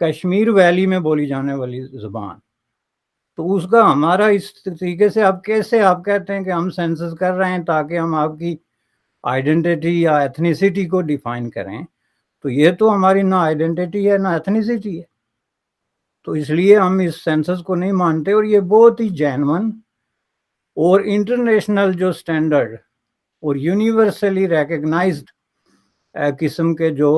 Kashmir valley میں بولی جانے والی زبان. تو اس کا ہمارا اس طریقے سے آپ کیسے آپ کہتے ہیں کہ ہم سینسس کر رہے ہیں تاکہ ہم آپ کی آئیڈینٹی یا ایتھنیسٹی کو ڈیفائن کریں, تو یہ تو ہماری نہ آئیڈینٹی ہے نہ ایتھنیسٹی ہے. تو اس لیے ہم اس سینسس کو نہیں مانتے, اور یہ بہت ہی جینون اور انٹرنیشنل جو سٹینڈرڈ اور یونیورسلی ریکگنائزڈ قسم کے جو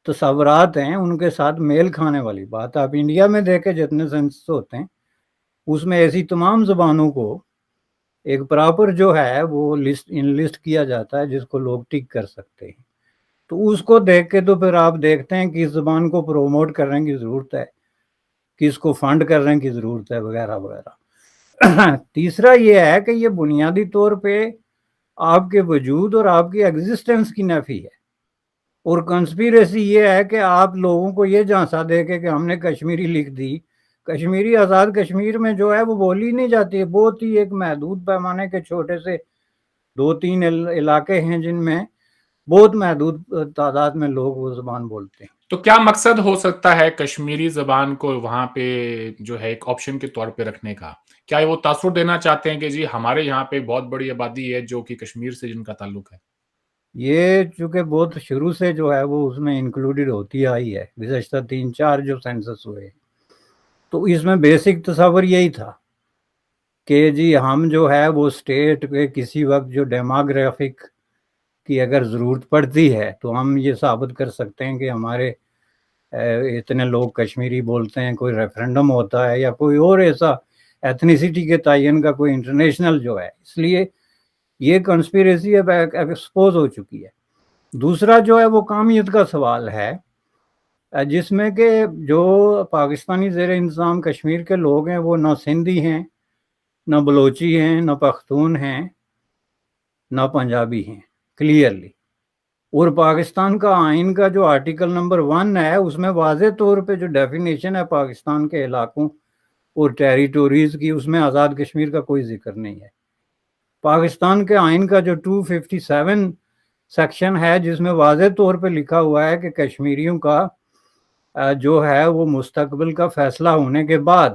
تصورات ہیں ان کے ساتھ میل کھانے والی بات. آپ انڈیا میں دیکھیں جتنے سینسس ہوتے ہیں اس میں ایسی تمام زبانوں کو ایک پراپر جو ہے وہ لسٹ کیا جاتا ہے جس کو لوگ ٹک کر سکتے ہیں. تو اس کو دیکھ کے تو پھر آپ دیکھتے ہیں کہ اس زبان کو پروموٹ کرنے کی ضرورت ہے, کس کو فنڈ کرنے کی ضرورت ہے, وغیرہ وغیرہ. تیسرا یہ ہے کہ یہ بنیادی طور پہ آپ کے وجود اور آپ کی ایگزسٹنس کی نفی ہے, اور کنسپیریسی یہ ہے کہ آپ لوگوں کو یہ جھانسا دے کے کہ ہم نے کشمیری لکھ دی. کشمیری آزاد کشمیر میں جو ہے وہ بولی نہیں جاتی ہے, بہت ہی ایک محدود پیمانے کے چھوٹے سے 2-3 علاقے ہیں جن میں بہت محدود تعداد میں لوگ وہ زبان بولتے ہیں. تو کیا مقصد ہو سکتا ہے کشمیری زبان کو وہاں پہ جو ہے ایک آپشن کے طور پہ رکھنے کا؟ کیا وہ تاثر دینا چاہتے ہیں کہ جی ہمارے یہاں پہ بہت بڑی آبادی ہے جو کہ کشمیر سے جن کا تعلق ہے؟ یہ چونکہ بہت شروع سے جو ہے وہ اس میں انکلوڈڈ ہوتی آئی ہے, گزشتہ 3-4 جو سینسس ہوئے, تو اس میں بیسک تصور یہی تھا کہ جی ہم جو ہے وہ اسٹیٹ کے کسی وقت جو ڈیموگرافک کی اگر ضرورت پڑتی ہے تو ہم یہ ثابت کر سکتے ہیں کہ ہمارے اتنے لوگ کشمیری بولتے ہیں, کوئی ریفرنڈم ہوتا ہے یا کوئی اور ایسا ایتھنیسٹی کے تعین کا کوئی انٹرنیشنل جو ہے, اس لیے یہ کنسپیریسی اب ایکسپوز ہو چکی ہے. دوسرا جو ہے وہ قومیت کا سوال ہے, جس میں کہ جو پاکستانی زیر انتظام کشمیر کے لوگ ہیں وہ نہ سندھی ہیں, نہ بلوچی ہیں, نہ پختون ہیں, نہ پنجابی ہیں کلیئرلی. اور پاکستان کا آئین کا جو آرٹیکل نمبر 1 ہے اس میں واضح طور پہ جو ڈیفینیشن ہے پاکستان کے علاقوں اور ٹیریٹوریز کی, اس میں آزاد کشمیر کا کوئی ذکر نہیں ہے. پاکستان کے آئین کا جو 257 سیکشن ہے جس میں واضح طور پہ لکھا ہوا ہے کہ کشمیریوں کا جو ہے وہ مستقبل کا فیصلہ ہونے کے بعد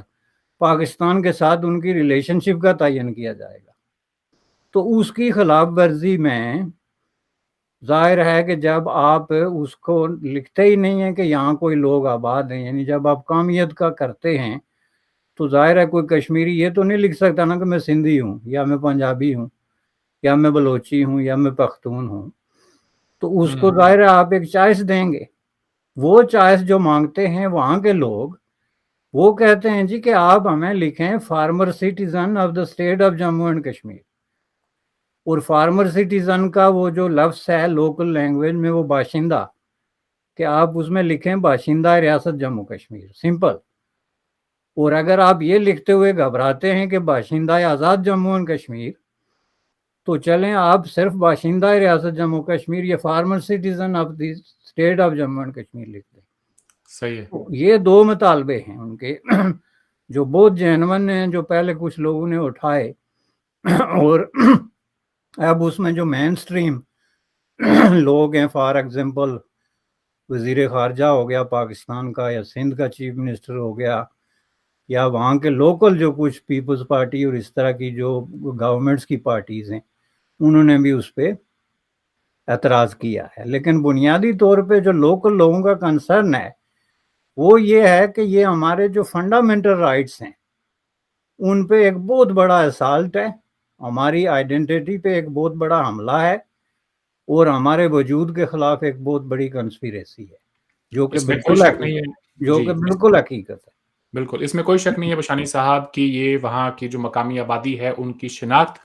پاکستان کے ساتھ ان کی ریلیشن شپ کا تعین کیا جائے گا. تو اس کی خلاف ورزی میں ظاہر ہے کہ جب آپ اس کو لکھتے ہی نہیں ہیں کہ یہاں کوئی لوگ آباد ہیں, یعنی جب آپ قومیت کا کرتے ہیں تو ظاہر ہے کوئی کشمیری یہ تو نہیں لکھ سکتا نا کہ میں سندھی ہوں یا میں پنجابی ہوں یا میں بلوچی ہوں یا میں پختون ہوں. تو اس کو ظاہر ہے آپ ایک چوائس دیں گے. وہ چوائس جو مانگتے ہیں وہاں کے لوگ, وہ کہتے ہیں جی کہ آپ ہمیں لکھیں former citizen of the state of Jammu and Kashmir. اور فارمر سٹیزن کا وہ جو لفظ ہے لوکل لینگویج میں وہ باشندہ, کہ آپ اس میں لکھیں باشندہ ریاست جموں کشمیر, سمپل. اور اگر آپ یہ لکھتے ہوئے گھبراتے ہیں کہ باشندہ آزاد جموں اینڈ کشمیر, تو چلیں آپ صرف باشندہ ریاست جموں کشمیر یا former citizen of the state of Jammu and Kashmir لکھ دیں. صحیح ہے. یہ 2 مطالبے ہیں ان کے جو بہت جینون ہیں, جو پہلے کچھ لوگوں نے اٹھائے, اور اب اس میں جو مین سٹریم لوگ ہیں, فار ایگزامپل وزیر خارجہ ہو گیا پاکستان کا, یا سندھ کا چیف منسٹر ہو گیا, یا وہاں کے لوکل جو کچھ پیپلز پارٹی اور اس طرح کی جو گورنمنٹس کی پارٹیز ہیں, انہوں نے بھی اس پہ اعتراض کیا ہے. لیکن بنیادی طور پہ جو لوکل لوگوں کا کنسرن ہے وہ یہ ہے کہ یہ ہمارے جو فنڈامنٹل رائٹس ہیں ان پہ ایک بہت بڑا اسالٹ ہے, ہماری آئیڈینٹی پہ ایک بہت بڑا حملہ ہے, اور ہمارے وجود کے خلاف ایک بہت بڑی کنسپیریسی ہے, جو کہ بالکل حقیقت ہے. بالکل اس میں کوئی شک نہیں ہے بشانی صاحب کی یہ وہاں کی جو مقامی آبادی ہے ان کی شناخت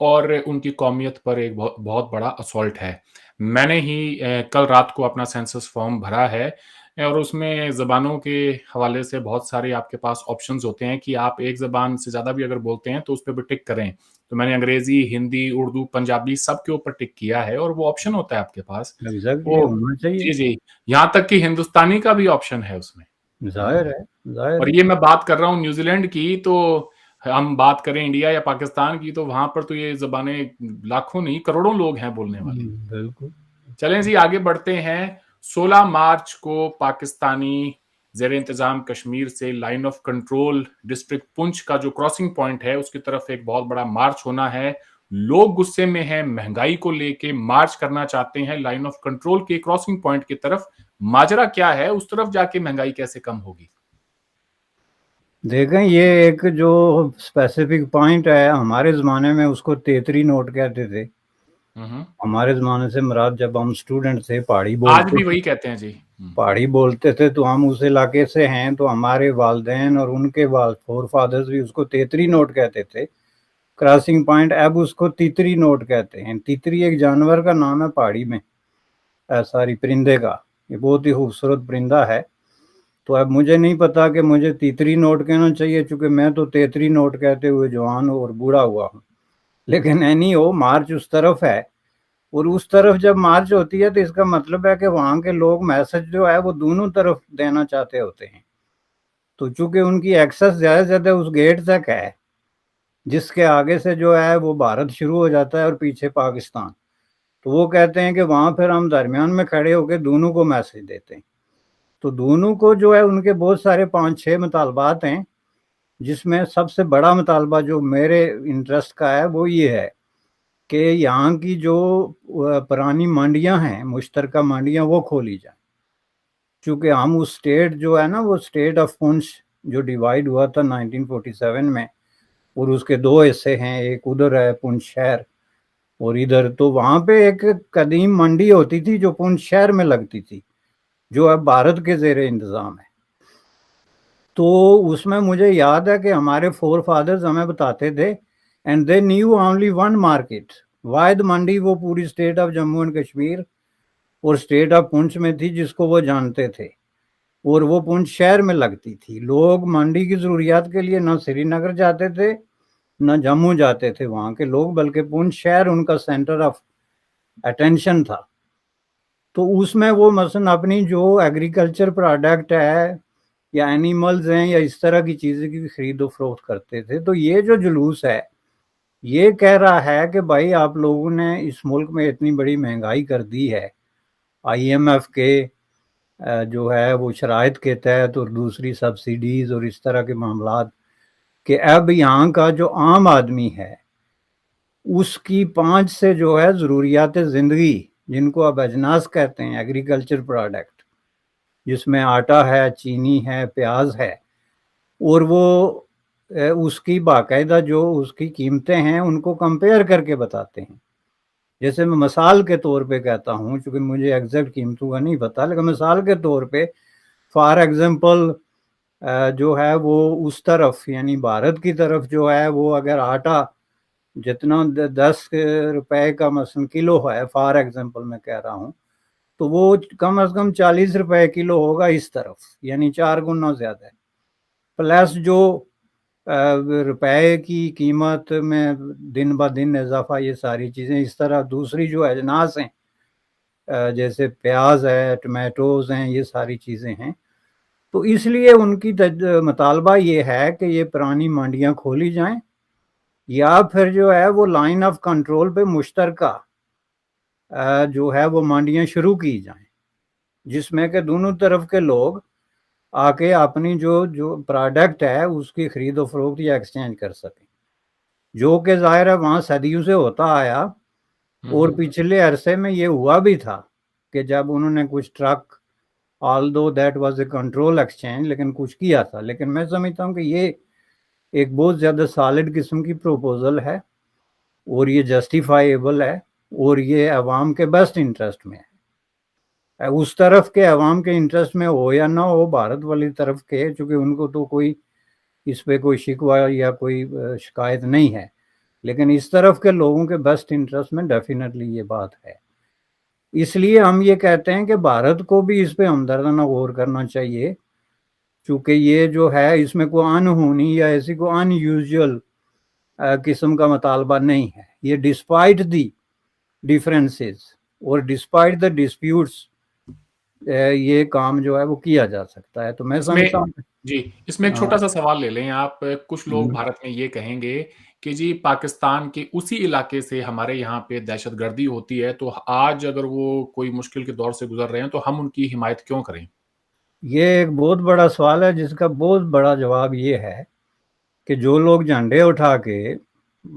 اور ان کی قومیت پر ایک بہت بڑا اسالٹ ہے. میں نے ہی کل رات کو اپنا سینسس فارم بھرا ہے, اور اس میں زبانوں کے حوالے سے بہت سارے آپ کے پاس آپشنز ہوتے ہیں کہ آپ ایک زبان سے زیادہ بھی اگر بولتے ہیں تو اس پہ بھی ٹک کریں. تو میں نے انگریزی, ہندی, اردو, پنجابی سب کے اوپر ٹک کیا ہے, اور وہ آپشن ہوتا ہے آپ کے پاس. جی جی, یہاں تک کہ ہندوستانی کا بھی آپشن ہے اس میں. ظاہر ہے. اور یہ میں بات کر رہا ہوں نیوزی لینڈ کی, تو ہم بات کریں انڈیا یا پاکستان کی تو وہاں پر تو یہ زبانیں لاکھوں نہیں کروڑوں لوگ ہیں بولنے والے. بالکل. چلیں جی آگے بڑھتے ہیں. 16 مارچ کو پاکستانی زیر انتظام کشمیر سے لائن آف کنٹرول ڈسٹرکٹ پنچ کا جو کراسنگ پوائنٹ ہے اس کی طرف ایک بہت بڑا مارچ ہونا ہے. لوگ غصے میں ہیں, مہنگائی کو لے کے مارچ کرنا چاہتے ہیں لائن آف کنٹرول کے کراسنگ پوائنٹ کی طرف. ماجرا کیا ہے, اس طرف جا کے مہنگائی کیسے کم ہوگی؟ دیکھیں یہ ایک جو اسپیسیفک پوائنٹ ہے, ہمارے زمانے میں اس کو تیتری نوٹ کہتے تھے. ہمارے زمانے سے مراد جب ہم اسٹوڈنٹ تھے, پہاڑی آج بولتے بھی تھے, وہی کہتے ہیں جی. پہاڑی بولتے تھے, تو ہم اس علاقے سے ہیں, تو ہمارے والدین اور ان کے فور فادرز بھی اس کو تیتری نوٹ کہتے تھے. کراسنگ پوائنٹ اب اس کو تیتری نوٹ کہتے ہیں. تیتری ایک جانور کا نام ہے پہاڑی میں, ساری پرندے کا. یہ بہت ہی خوبصورت پرندہ ہے. تو اب مجھے نہیں پتا کہ مجھے تیتری نوٹ کہنا چاہیے, چونکہ میں تو تیتری نوٹ کہتے ہوئے جوان اور بوڑھا ہوا ہوں. لیکن اینی ہو, مارچ اس طرف ہے, اور اس طرف جب مارچ ہوتی ہے تو اس کا مطلب ہے کہ وہاں کے لوگ میسج جو ہے وہ دونوں طرف دینا چاہتے ہوتے ہیں. تو چونکہ ان کی ایکسس زیادہ سے زیادہ اس گیٹ تک ہے, جس کے آگے سے جو ہے وہ بھارت شروع ہو جاتا ہے اور پیچھے پاکستان, تو وہ کہتے ہیں کہ وہاں پھر ہم درمیان میں کھڑے ہو کے دونوں کو میسج دیتے ہیں. تو دونوں کو جو ہے ان کے بہت سارے 5-6 مطالبات ہیں, جس میں سب سے بڑا مطالبہ جو میرے انٹرسٹ کا ہے وہ یہ ہے کہ یہاں کی جو پرانی منڈیاں ہیں, مشترکہ منڈیاں, وہ کھولی جائیں. چونکہ ہم اس اسٹیٹ جو ہے نا, وہ اسٹیٹ آف پنچ جو ڈیوائیڈ ہوا تھا 1947 میں, اور اس کے 2 حصے ہیں, ایک ادھر ہے پنچ شہر اور ادھر. تو وہاں پہ ایک قدیم منڈی ہوتی تھی جو پنچ شہر میں لگتی تھی, جو اب بھارت کے زیر انتظام ہے. تو اس میں مجھے یاد ہے کہ ہمارے فور فادرز ہمیں بتاتے تھے, and they knew only one market, واحد منڈی وہ پوری state of Jammu and Kashmir اور اسٹیٹ آف پنچ میں تھی جس کو وہ جانتے تھے, اور وہ پنچ شہر میں لگتی تھی. لوگ منڈی کی ضروریات کے لیے نہ سری نگر جاتے تھے نہ جموں جاتے تھے وہاں کے لوگ, بلکہ پنچ شہر ان کا سینٹر آف اٹینشن تھا. تو اس میں وہ مثلا اپنی جو ایگریکلچر پروڈکٹ ہے یا اینیملز ہیں یا اس طرح کی چیزیں کی خرید و فروخت کرتے تھے. تو یہ جو جلوس ہے یہ کہہ رہا ہے کہ بھائی آپ لوگوں نے اس ملک میں اتنی بڑی مہنگائی کر دی ہے, آئی ایم ایف کے جو ہے وہ شرائط کے تحت اور دوسری سبسیڈیز اور اس طرح کے معاملات, کہ اب یہاں کا جو عام آدمی ہے اس کی 5 سے جو ہے ضروریات زندگی, جن کو اب اجناس کہتے ہیں, ایگریکلچر پروڈکٹ, جس میں آٹا ہے, چینی ہے, پیاز ہے, اور وہ اس کی باقاعدہ جو اس کی قیمتیں ہیں ان کو کمپیئر کر کے بتاتے ہیں. جیسے میں مثال کے طور پہ کہتا ہوں, چونکہ مجھے ایگزیکٹ قیمتوں کا نہیں پتا, لیکن مثال کے طور پہ فار ایگزامپل جو ہے وہ اس طرف یعنی بھارت کی طرف جو ہے وہ اگر آٹا جتنا 10 روپے کا مثلا کلو ہے, فار ایگزامپل میں کہہ رہا ہوں, تو وہ کم از کم 40 روپے کلو ہوگا اس طرف, یعنی 4 گنا زیادہ ہے. پلس جو روپے کی قیمت میں دن بہ دن اضافہ, یہ ساری چیزیں. اس طرح دوسری جو اجناس ہیں جیسے پیاز ہے, ٹمیٹوز ہیں, یہ ساری چیزیں ہیں. تو اس لیے ان کی مطالبہ یہ ہے کہ یہ پرانی منڈیاں کھولی جائیں, یا پھر جو ہے وہ لائن آف کنٹرول پہ مشترکہ جو ہے وہ منڈیاں شروع کی جائیں, جس میں کہ دونوں طرف کے لوگ آ کے اپنی جو پروڈکٹ ہے اس کی خرید و فروخت یا ایکسچینج کر سکیں, جو کہ ظاہر ہے وہاں صدیوں سے ہوتا آیا. اور پچھلے عرصے میں یہ ہوا بھی تھا کہ جب انہوں نے کچھ truck, although that was a control exchange, لیکن کچھ کیا تھا. لیکن میں سمجھتا ہوں کہ یہ ایک بہت زیادہ سالڈ قسم کی پروپوزل ہے, اور یہ جسٹیفائیبل ہے, اور یہ عوام کے بیسٹ انٹرسٹ میں ہے. اس طرف کے عوام کے انٹرسٹ میں ہو یا نہ ہو, بھارت والی طرف کے, چونکہ ان کو تو کوئی اس پہ کوئی شکوہ یا کوئی شکایت نہیں ہے, لیکن اس طرف کے لوگوں کے بیسٹ انٹرسٹ میں ڈیفینیٹلی یہ بات ہے. اس لیے ہم یہ کہتے ہیں کہ بھارت کو بھی اس پہ ہمدردانہ غور کرنا چاہیے, چونکہ یہ جو ہے اس میں کوئی انہونی یا ایسی کوئی ان یوزول قسم کا مطالبہ نہیں ہے. یہ ڈسپائٹ دی ڈیفرنسز اور ڈسپائٹ دا ڈسپیوٹس یہ کام جو ہے وہ کیا جا سکتا ہے. تو میں سمجھتا ہوں جی, اس میں ایک چھوٹا سا سوال لے لیں آپ. کچھ لوگ بھارت میں یہ کہیں گے کہ جی پاکستان کے اسی علاقے سے ہمارے یہاں پہ دہشت گردی ہوتی ہے, تو آج اگر وہ کوئی مشکل کے دور سے گزر رہے ہیں تو ہم ان کی حمایت کیوں کریں؟ یہ ایک بہت بڑا سوال ہے جس کا بہت بڑا جواب یہ ہے کہ جو لوگ جھنڈے اٹھا کے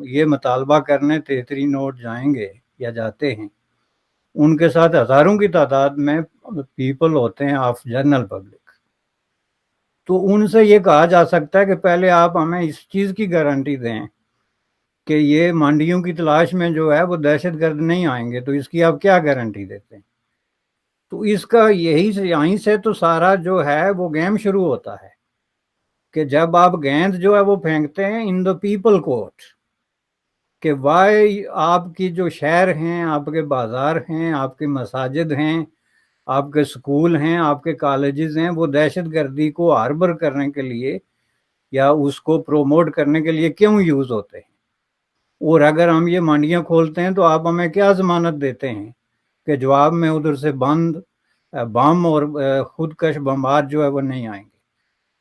یہ مطالبہ کرنے 33 نوٹ جائیں گے یا جاتے ہیں، ان کے ساتھ ہزاروں کی تعداد میں پیپل ہوتے ہیں آف جنرل پبلک. تو ان سے یہ کہا جا سکتا ہے کہ پہلے آپ ہمیں اس چیز کی گارنٹی دیں کہ یہ منڈیوں کی تلاش میں جو ہے وہ دہشت گرد نہیں آئیں گے، تو اس کی آپ کیا گارنٹی دیتے ہیں؟ تو اس کا یہیں سے تو سارا جو ہے وہ گیم شروع ہوتا ہے کہ جب آپ گیند جو ہے وہ پھینکتے ہیں ان دا پیپل کورٹ، کہ وائی آپ کی جو شہر ہیں، آپ کے بازار ہیں، آپ کے مساجد ہیں، آپ کے سکول ہیں، آپ کے کالجز ہیں، وہ دہشت گردی کو ہاربر کرنے کے لیے یا اس کو پروموٹ کرنے کے لیے کیوں یوز ہوتے ہیں؟ اور اگر ہم یہ منڈیاں کھولتے ہیں تو آپ ہمیں کیا ضمانت دیتے ہیں کہ جواب میں ادھر سے بم اور خودکش بمبار جو ہے وہ نہیں آئیں گے؟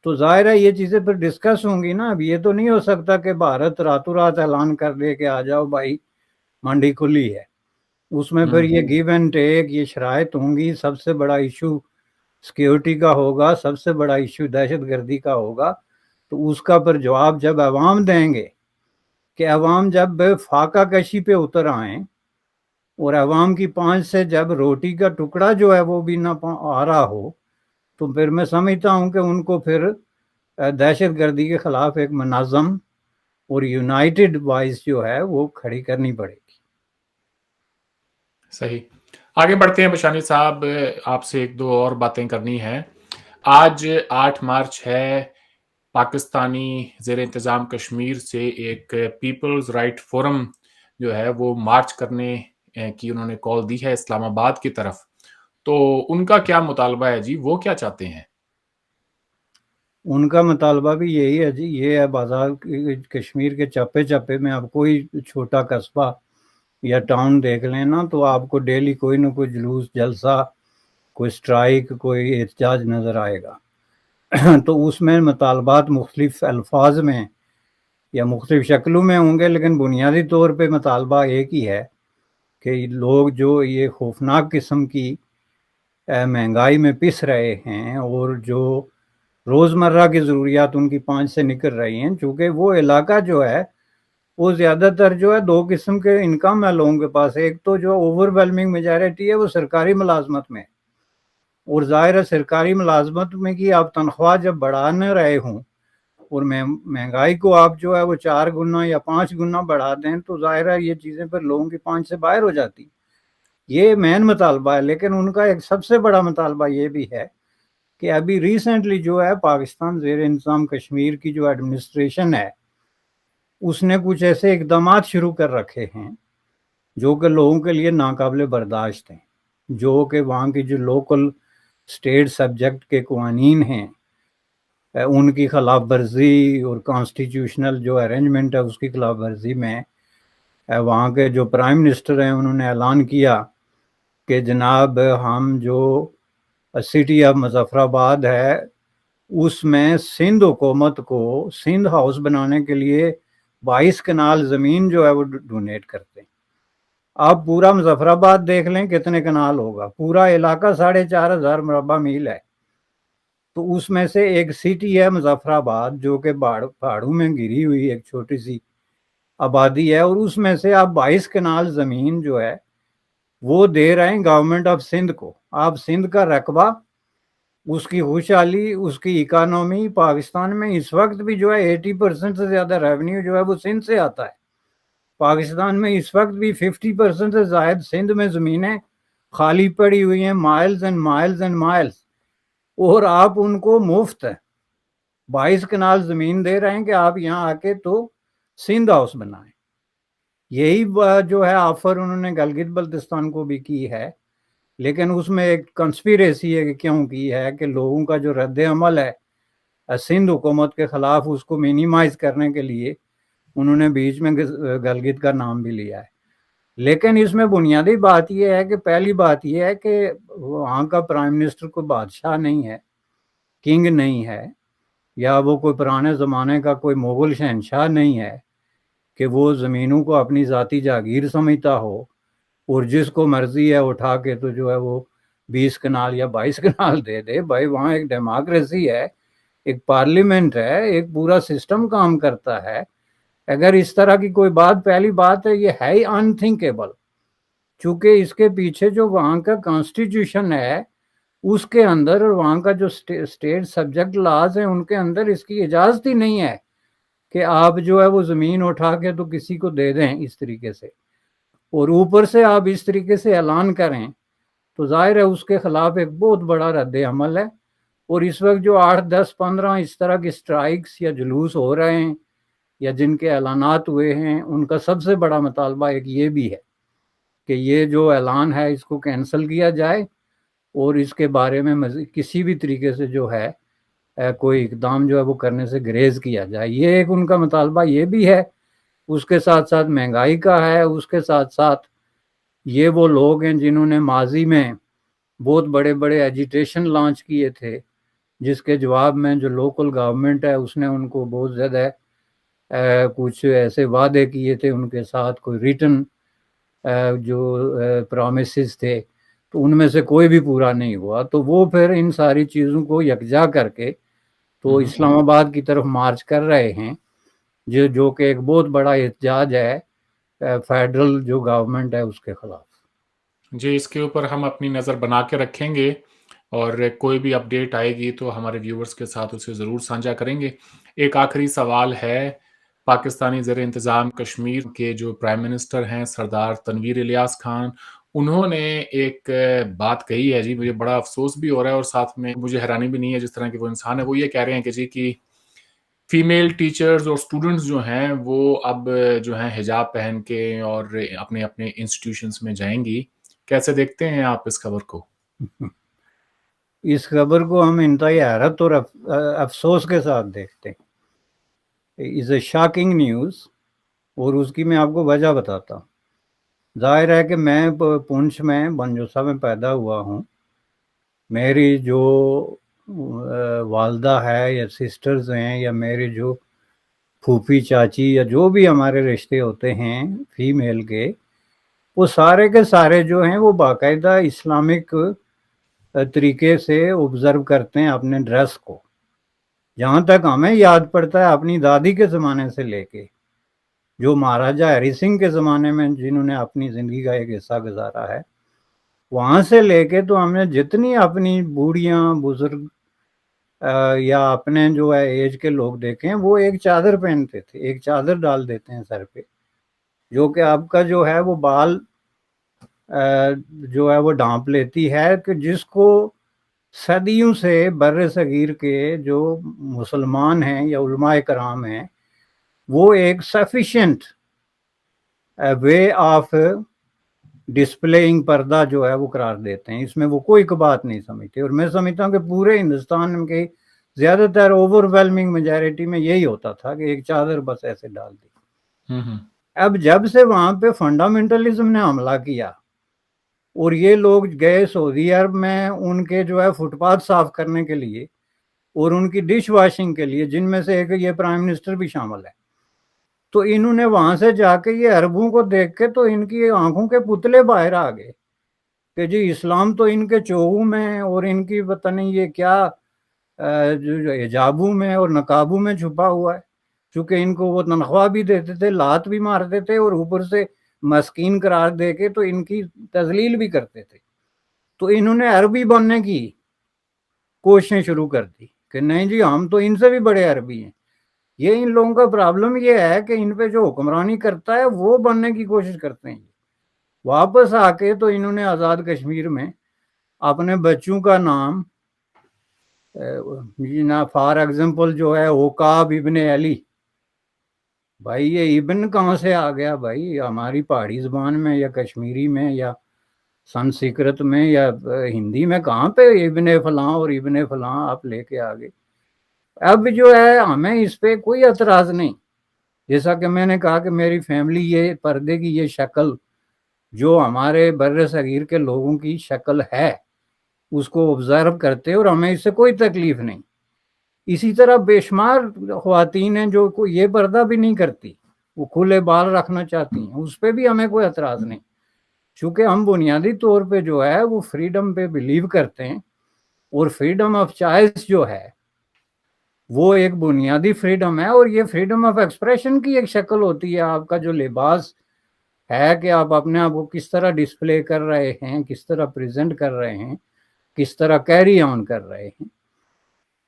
تو ظاہر ہے یہ چیزیں پھر ڈسکس ہوں گی نا. اب یہ تو نہیں ہو سکتا کہ بھارت راتوں رات اعلان کر دے کہ آ جاؤ بھائی منڈی کھلی ہے. اس میں پھر یہ گیو اینڈ ٹیک، یہ شرائط ہوں گی. سب سے بڑا ایشو سیکیورٹی کا ہوگا، سب سے بڑا ایشو دہشت گردی کا ہوگا. تو اس کا پھر جواب جب عوام دیں گے کہ عوام جب فاقہ کشی پہ اتر آئیں اور عوام کی پانچ سے جب روٹی کا ٹکڑا جو ہے وہ بھی نہ آ رہا ہو، تو پھر میں سمجھتا ہوں کہ ان کو پھر دہشت گردی کے خلاف ایک منظم اور یونائٹڈ وائس جو ہے وہ کھڑی کرنی پڑے گی. صحیح. آگے بڑھتے ہیں بشانی صاحب، آپ سے ایک دو اور باتیں کرنی ہے. آج 8 مارچ ہے. پاکستانی زیر انتظام کشمیر سے ایک پیپلز رائٹ فورم جو ہے وہ مارچ کرنے کی انہوں نے کال دی ہے اسلام آباد کی طرف. تو ان کا کیا مطالبہ ہے جی؟ وہ کیا چاہتے ہیں؟ ان کا مطالبہ بھی یہی ہے جی. یہ ہے بازار کشمیر کے چپے چپے میں آپ کوئی چھوٹا قصبہ یا ٹاؤن دیکھ لیں نا، تو آپ کو ڈیلی کوئی نہ کوئی جلوس، جلسہ، کوئی سٹرائک، کوئی احتجاج نظر آئے گا. تو اس میں مطالبات مختلف الفاظ میں یا مختلف شکلوں میں ہوں گے، لیکن بنیادی طور پہ مطالبہ ایک ہی ہے کہ لوگ جو یہ خوفناک قسم کی مہنگائی میں پس رہے ہیں اور جو روزمرہ کی ضروریات ان کی پانچ سے نکل رہی ہیں، چونکہ وہ علاقہ جو ہے وہ زیادہ تر جو ہے دو قسم کے انکم ہے لوگوں کے پاس. ایک تو جو اوور ویلمنگ میجارٹی ہے وہ سرکاری ملازمت میں، اور ظاہر ہے سرکاری ملازمت میں کی آپ تنخواہ جب بڑھا نہ رہے ہوں اور مہنگائی کو آپ جو ہے وہ 4 گنا یا 5 گنا بڑھا دیں، تو ظاہر ہے یہ چیزیں پھر لوگوں کی پانچ سے باہر ہو جاتی. یہ مین مطالبہ ہے. لیکن ان کا ایک سب سے بڑا مطالبہ یہ بھی ہے کہ ابھی ریسنٹلی جو ہے پاکستان زیر انتظام کشمیر کی جو ایڈمنسٹریشن ہے اس نے کچھ ایسے اقدامات شروع کر رکھے ہیں جو کہ لوگوں کے لیے ناقابل برداشت ہیں، جو کہ وہاں کی جو لوکل اسٹیٹ سبجیکٹ کے قوانین ہیں ان کی خلاف ورزی اور کانسٹیٹیوشنل جو ارینجمنٹ ہے اس کی خلاف ورزی میں وہاں کے جو پرائم منسٹر ہیں انہوں نے اعلان کیا کہ جناب ہم جو سٹی آف مظفر آباد ہے اس میں سندھ حکومت کو سندھ ہاؤس بنانے کے لیے 22 کنال زمین جو ہے وہ ڈونیٹ کرتے ہیں. آپ پورا مظفر آباد دیکھ لیں کتنے کنال ہوگا، پورا علاقہ 4,500 مربع میل ہے. تو اس میں سے ایک سٹی ہے مظفر آباد جو کہ پہاڑوں میں گری ہوئی ایک چھوٹی سی آبادی ہے، اور اس میں سے آپ 22 کنال زمین جو ہے وہ دے رہے ہیں گورنمنٹ آف سندھ کو. آپ سندھ کا رقبہ، اس کی خوشحالی، اس کی اکانومی، پاکستان میں اس وقت بھی جو ہے 80% سے زیادہ ریونیو جو ہے وہ سندھ سے آتا ہے. پاکستان میں اس وقت بھی 50% سے زائد سندھ میں زمینیں خالی پڑی ہوئی ہیں، miles and miles and miles, اور آپ ان کو مفت 22 کنال زمین دے رہے ہیں کہ آپ یہاں آ کے تو سندھ ہاؤس بنائیں. یہی جو ہے آفر انہوں نے گلگت بلتستان کو بھی کی ہے، لیکن اس میں ایک کنسپیریسی ہے کہ کیوں کی ہے کہ لوگوں کا جو رد عمل ہے سندھ حکومت کے خلاف اس کو مینیمائز کرنے کے لیے انہوں نے بیچ میں گلگت کا نام بھی لیا ہے. لیکن اس میں بنیادی بات یہ ہے کہ پہلی بات یہ ہے کہ وہاں کا پرائم منسٹر کوئی بادشاہ نہیں ہے، کنگ نہیں ہے، یا وہ کوئی پرانے زمانے کا کوئی مغل شہنشاہ نہیں ہے کہ وہ زمینوں کو اپنی ذاتی جاگیر سمجھتا ہو اور جس کو مرضی ہے اٹھا کے تو جو ہے وہ 20 کنال یا 22 کنال دے دے بھائی، وہاں ایک ڈیموکریسی ہے، ایک پارلیمنٹ ہے، ایک پورا سسٹم کام کرتا ہے۔ اگر اس طرح کی کوئی بات، پہلی بات ہے یہ ہے ہی انتھنکیبل، چونکہ اس کے پیچھے جو وہاں کا کانسٹیٹیوشن ہے اس کے اندر، اور وہاں کا جو اسٹیٹ سبجیکٹ لاز ہیں ان کے اندر اس کی اجازت ہی نہیں ہے کہ آپ جو ہے وہ زمین اٹھا کے تو کسی کو دے دیں اس طریقے سے، اور اوپر سے آپ اس طریقے سے اعلان کریں تو ظاہر ہے اس کے خلاف ایک بہت بڑا رد عمل ہے۔ اور اس وقت جو 8، 10، 15 اس طرح کی سٹرائکس یا جلوس ہو رہے ہیں یا جن کے اعلانات ہوئے ہیں، ان کا سب سے بڑا مطالبہ ایک یہ بھی ہے کہ یہ جو اعلان ہے اس کو کینسل کیا جائے، اور اس کے بارے میں کسی بھی طریقے سے جو ہے کوئی اقدام جو ہے وہ کرنے سے گریز کیا جائے۔ یہ ایک ان کا مطالبہ یہ بھی ہے۔ اس کے ساتھ ساتھ مہنگائی کا ہے، اس کے ساتھ ساتھ یہ وہ لوگ ہیں جنہوں نے ماضی میں بہت بڑے بڑے ایجیٹیشن لانچ کیے تھے، جس کے جواب میں جو لوکل گورنمنٹ ہے اس نے ان کو بہت زیادہ کچھ ایسے وعدے کیے تھے ان کے ساتھ، کوئی ریٹن جو پرومسز تھے، تو ان میں سے کوئی بھی پورا نہیں ہوا۔ تو وہ پھر ان ساری چیزوں کو یکجا کر کے تو اسلام آباد کی طرف مارچ کر رہے ہیں، جو کہ ایک بہت بڑا احتجاج ہے فیڈرل جو گورنمنٹ ہے اس کے خلاف۔ جی، اس کے اوپر ہم اپنی نظر بنا کے رکھیں گے، اور کوئی بھی اپڈیٹ آئے گی تو ہمارے ویورز کے ساتھ اسے ضرور سانجھا کریں گے۔ ایک آخری سوال ہے، پاکستانی زیر انتظام کشمیر کے جو پرائم منسٹر ہیں سردار تنویر الیاس خان، انہوں نے ایک بات کہی ہے، جی مجھے بڑا افسوس بھی ہو رہا ہے اور ساتھ میں مجھے حیرانی بھی نہیں ہے جس طرح کہ وہ انسان ہے۔ وہ یہ کہہ رہے ہیں کہ جی کہ فیمیل ٹیچرز اور اسٹوڈنٹس جو ہیں وہ اب جو ہیں حجاب پہن کے اور اپنے اپنے انسٹیٹیوشنز میں جائیں گی۔ کیسے دیکھتے ہیں آپ اس خبر کو؟ اس خبر کو ہم انتہائی حیرت اور افسوس کے ساتھ دیکھتے ہیں۔ از اے شاکنگ نیوز، اور اس کی میں آپ کو وجہ بتاتا ہوں۔ ظاہر ہے کہ میں پونچھ میں بنجوسا میں پیدا ہوا ہوں۔ میری جو والدہ ہے یا سسٹرز ہیں یا میرے جو پھوپھی چاچی یا جو بھی ہمارے رشتے ہوتے ہیں فیمیل کے، وہ سارے کے سارے جو ہیں وہ باقاعدہ اسلامک طریقے سے آبزرو کرتے ہیں اپنے ڈریس کو۔ جہاں تک ہمیں یاد پڑتا ہے اپنی دادی کے زمانے سے لے کے، جو مہاراجا ہری سنگھ کے زمانے میں جنہوں نے اپنی زندگی کا ایک حصہ گزارا ہے، وہاں سے لے کے تو ہم نے جتنی اپنی بوڑھیاں، بزرگ یا اپنے جو ہے ایج کے لوگ دیکھیں، وہ ایک چادر پہنتے تھے، ایک چادر ڈال دیتے ہیں سر پہ، جو کہ آپ کا جو ہے وہ بال جو ہے وہ ڈھانپ لیتی ہے، کہ جس کو صدیوں سے بر صغیر کے جو مسلمان ہیں یا علماء کرام ہیں، وہ ایک سفیشینٹ وے آف ڈسپلےئنگ پردہ جو ہے وہ قرار دیتے ہیں۔ اس میں وہ کوئی بات نہیں سمجھتے، اور میں سمجھتا ہوں کہ پورے ہندوستان کے زیادہ تر اوور ویلمنگ میجارٹی میں یہی ہوتا تھا کہ ایک چادر بس ایسے ڈال دی۔ اب جب سے وہاں پہ فنڈامنٹلزم نے حملہ کیا اور یہ لوگ گئے سعودی عرب میں ان کے جو ہے فٹ پاتھ صاف کرنے کے لیے اور ان کی ڈش واشنگ کے لیے، جن میں سے ایک یہ پرائم منسٹر بھی شامل ہے، تو انہوں نے وہاں سے جا کے یہ عربوں کو دیکھ کے تو ان کی آنکھوں کے پتلے باہر آ گئے کہ جی اسلام تو ان کے چوہوں میں اور ان کی پتہ نہیں یہ کیا جو حجابوں میں اور نقابوں میں چھپا ہوا ہے، چونکہ ان کو وہ تنخواہ بھی دیتے تھے، لات بھی مارتے تھے، اور اوپر سے مسکین قرار دے کے تو ان کی تذلیل بھی کرتے تھے۔ تو انہوں نے عربی بننے کی کوششیں شروع کر دی کہ نہیں جی ہم تو ان سے بھی بڑے عربی ہیں۔ یہ ان لوگوں کا پرابلم یہ ہے کہ ان پہ جو حکمرانی کرتا ہے وہ بننے کی کوشش کرتے ہیں۔ واپس آ کے تو انہوں نے آزاد کشمیر میں اپنے بچوں کا نام فار ایگزامپل جو ہے عقاب ابن علی، بھائی یہ ابن کہاں سے آ گیا بھائی؟ ہماری پہاڑی زبان میں یا کشمیری میں یا سنسکرت میں یا ہندی میں کہاں پہ ابن فلاں اور ابن فلاں آپ لے کے آگے؟ اب جو ہے ہمیں اس پہ کوئی اعتراض نہیں، جیسا کہ میں نے کہا کہ میری فیملی یہ پردے کی یہ شکل جو ہمارے بر صغیر کے لوگوں کی شکل ہے اس کو آبزرو کرتے اور ہمیں اس سے کوئی تکلیف نہیں۔ اسی طرح بے شمار خواتین ہیں جو یہ پردہ بھی نہیں کرتی، وہ کھلے بال رکھنا چاہتی ہیں، اس پہ بھی ہمیں کوئی اعتراض نہیں۔ چونکہ ہم بنیادی طور پہ جو ہے وہ فریڈم پہ بلیو کرتے ہیں، اور فریڈم آف چوائس جو ہے وہ ایک بنیادی فریڈم ہے، اور یہ فریڈم آف ایکسپریشن کی ایک شکل ہوتی ہے۔ آپ کا جو لباس ہے کہ آپ اپنے آپ کو کس طرح ڈسپلے کر رہے ہیں، کس طرح پریزنٹ کر رہے ہیں، کس طرح کیری آن کر رہے ہیں،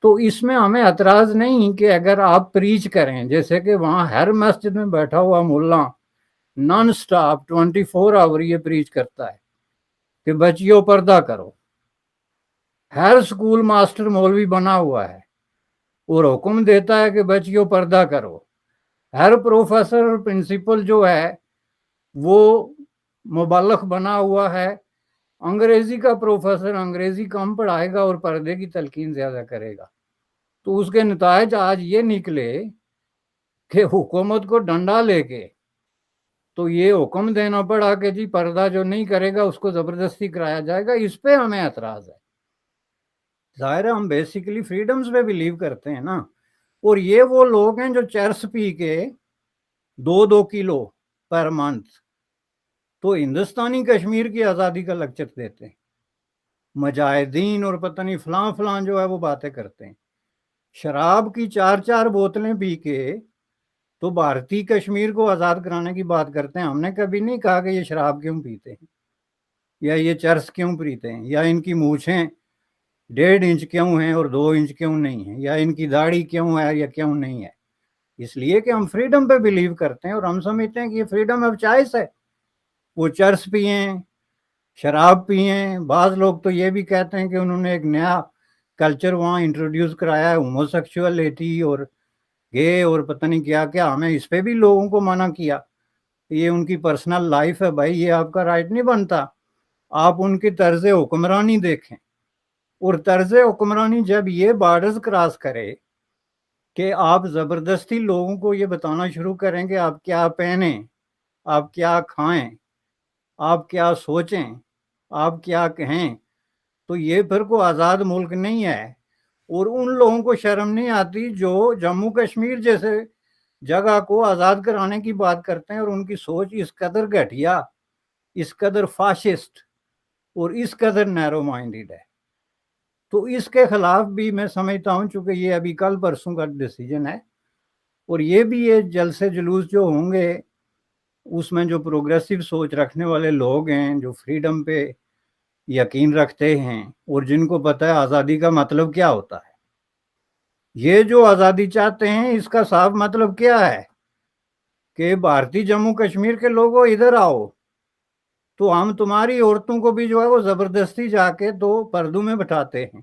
تو اس میں ہمیں اعتراض نہیں کہ اگر آپ پریچ کریں، جیسے کہ وہاں ہر مسجد میں بیٹھا ہوا ملا نان سٹاپ 24 آور یہ پریچ کرتا ہے کہ بچیوں پردہ کرو، ہر سکول ماسٹر مولوی بنا ہوا ہے اور حکم دیتا ہے کہ بچیوں پردہ کرو، ہر پروفیسر اور پرنسپل جو ہے وہ مبلغ بنا ہوا ہے، انگریزی کا پروفیسر انگریزی کم پڑھائے گا اور پردے کی تلقین زیادہ کرے گا، تو اس کے نتائج آج یہ نکلے کہ حکومت کو ڈنڈا لے کے تو یہ حکم دینا پڑا کہ جی پردہ جو نہیں کرے گا اس کو زبردستی کرایا جائے گا۔ اس پہ ہمیں اعتراض ہے۔ ظاہر ہے ہم بیسیکلی فریڈمز پہ بلیو کرتے ہیں نا، اور یہ وہ لوگ ہیں جو چرس پی کے 2 کلو پر منتھ تو ہندوستانی کشمیر کی آزادی کا لیکچر دیتے ہیں، مجاہدین اور پتہ نہیں فلاں فلاں جو ہے وہ باتیں کرتے ہیں، شراب کی 4 بوتلیں پی کے تو بھارتی کشمیر کو آزاد کرانے کی بات کرتے ہیں۔ ہم نے کبھی نہیں کہا کہ یہ شراب کیوں پیتے ہیں، یا یہ چرس کیوں پیتے ہیں، یا ان کی مونچھیں 1.5 انچ کیوں ہیں اور 2 انچ کیوں نہیں ہیں، یا ان کی داڑھی کیوں ہے یا کیوں نہیں ہے۔ اس لیے کہ ہم فریڈم پہ بلیو کرتے ہیں اور ہم سمجھتے ہیں کہ یہ فریڈم آف چوائس ہے۔ وہ چرس پئیں، شراب پئیں، بعض لوگ تو یہ بھی کہتے ہیں کہ انہوں نے ایک نیا کلچر وہاں انٹروڈیوس کرایا ہے، ہومو سیکشولیٹی اور گے اور پتہ نہیں کیا کیا، ہمیں اس پہ بھی لوگوں کو منع کیا، یہ ان کی پرسنل لائف ہے، بھائی یہ آپ کا رائٹ نہیں بنتا۔ آپ ان کی طرز حکمرانی دیکھیں، اور طرز حکمرانی جب یہ بارڈرز کراس کرے کہ آپ زبردستی لوگوں کو یہ بتانا شروع کریں کہ آپ کیا پہنیں، آپ کیا کھائیں، آپ کیا سوچیں، آپ کیا کہیں، تو یہ پھر کوئی آزاد ملک نہیں ہے۔ اور ان لوگوں کو شرم نہیں آتی جو جموں کشمیر جیسے جگہ کو آزاد کرانے کی بات کرتے ہیں، اور ان کی سوچ اس قدر گھٹیا، اس قدر فاشسٹ اور اس قدر نیرو مائنڈڈ ہے۔ تو اس کے خلاف بھی میں سمجھتا ہوں، چونکہ یہ ابھی کل پرسوں کا ڈیسیجن ہے، اور یہ بھی یہ جلسے جلوس جو ہوں گے اس میں جو پروگریسو سوچ رکھنے والے لوگ ہیں، جو فریڈم پہ یقین رکھتے ہیں اور جن کو پتہ ہے آزادی کا مطلب کیا ہوتا ہے، یہ جو آزادی چاہتے ہیں اس کا صاف مطلب کیا ہے کہ بھارتی جموں کشمیر کے لوگوں ادھر آؤ، تو ہم تمہاری عورتوں کو بھی جو ہے وہ زبردستی جا کے تو پردوں میں بٹھاتے ہیں،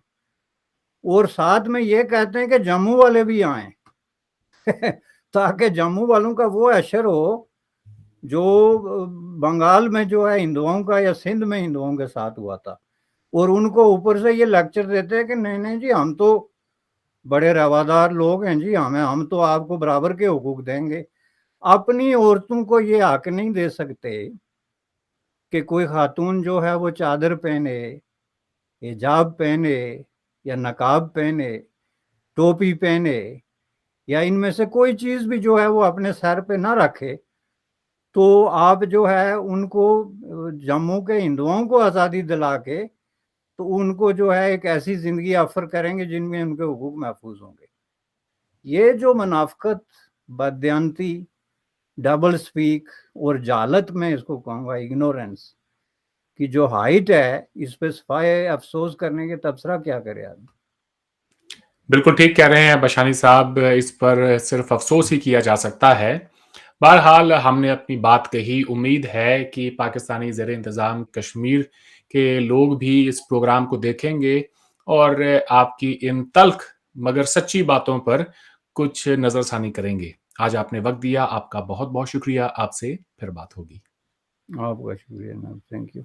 اور ساتھ میں یہ کہتے ہیں کہ جموں والے بھی آئیں تاکہ جموں والوں کا وہ اشر ہو جو بنگال میں جو ہے ہندوؤں کا یا سندھ میں ہندوؤں کے ساتھ ہوا تھا، اور ان کو اوپر سے یہ لیکچر دیتے ہیں کہ نہیں نہیں جی ہم تو بڑے روادار لوگ ہیں جی، ہم تو آپ کو برابر کے حقوق دیں گے۔ اپنی عورتوں کو یہ حق نہیں دے سکتے کہ کوئی خاتون جو ہے وہ چادر پہنے، حجاب پہنے یا نقاب پہنے، ٹوپی پہنے، یا ان میں سے کوئی چیز بھی جو ہے وہ اپنے سر پہ نہ رکھے، تو آپ جو ہے ان کو جموں کے ہندوؤں کو آزادی دلا کے تو ان کو جو ہے ایک ایسی زندگی آفر کریں گے جن میں ان کے حقوق محفوظ ہوں گے۔ یہ جو منافقت، بددیانتی، ڈبل سپیک اور جہالت میں اس کو کہوں گا، اگنورنس کی جو ہائٹ ہے، اس پہ صفائے افسوس کرنے کے تبصرہ کیا کرے آدمی۔ بالکل ٹھیک کہہ رہے ہیں بشانی صاحب، اس پر صرف افسوس ہی کیا جا سکتا ہے۔ بہرحال ہم نے اپنی بات کہی، امید ہے کہ پاکستانی زیر انتظام کشمیر کے لوگ بھی اس پروگرام کو دیکھیں گے اور آپ کی ان تلخ مگر سچی باتوں پر کچھ نظر ثانی کریں گے۔ آج آپ نے وقت دیا، آپ کا بہت بہت شکریہ۔ آپ سے پھر بات ہوگی۔ آپ کا شکریہ، تھینک یو۔